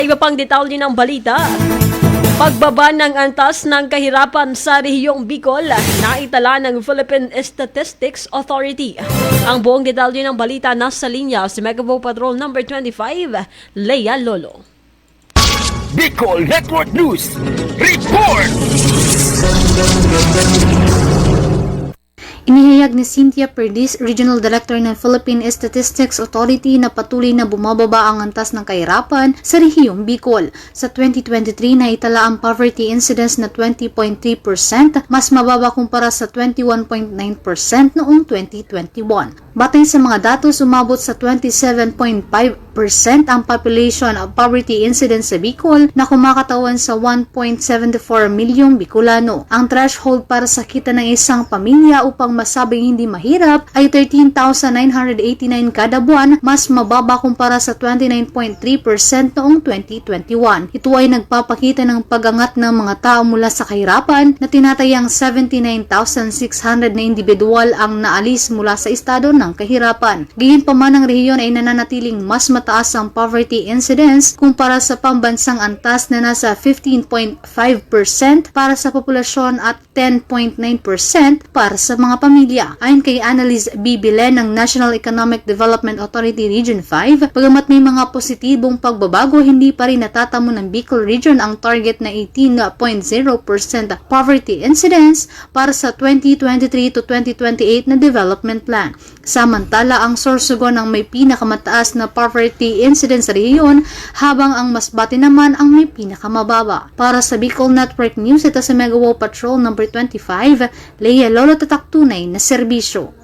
Iba pang detalye ng balita. Pagbaba ng antas ng kahirapan sa rehiyong Bicol, naitala ng Philippine Statistics Authority. Ang buong detalye ng balita nasa linya si Megabo Patrol number 25, Leia Lolo. Bicol Network News Report! Inihayag ni Cynthia Perdiz, Regional Director ng Philippine Statistics Authority na patuloy na bumababa ang antas ng kahirapan sa rehiyong Bicol. Sa 2023, naitala ang poverty incidence na 20.3%, mas mababa kumpara sa 21.9% noong 2021. Batay sa mga datos, umabot sa 27.5% ang population of poverty incidence sa Bicol na kumakatawan sa 1.74 milyong Bicolano. Ang threshold para sa kita ng isang pamilya upang masabing hindi mahirap ay 13,989 kada buwan, mas mababa kumpara sa 29.3% noong 2021. Ito ay nagpapakita ng pagangat ng mga tao mula sa kahirapan na tinatayang 79,600 na individual ang naalis mula sa estado ng kahirapan. Gayunpaman ang rehiyon ay nananatiling mas mataas ang poverty incidence kumpara sa pambansang antas na nasa 15.5% para sa populasyon at 10.9% para sa mga pamilya. Ayon kay Annalise B. Bilen ng National Economic Development Authority Region 5, bagamat may mga positibong pagbabago, hindi pa rin natatamo ng Bicol Region ang target na 18.0% poverty incidence para sa 2023 to 2028 na development plan. Samantala, ang Sorsogon ang may pinakamataas na poverty incidence sa rehiyon, habang ang Masbate naman ang may pinakamababa. Para sa Bicol Network News, ito sa Megawo Patrol number 25, Leia Lolo, tatak tunay na serbisyo.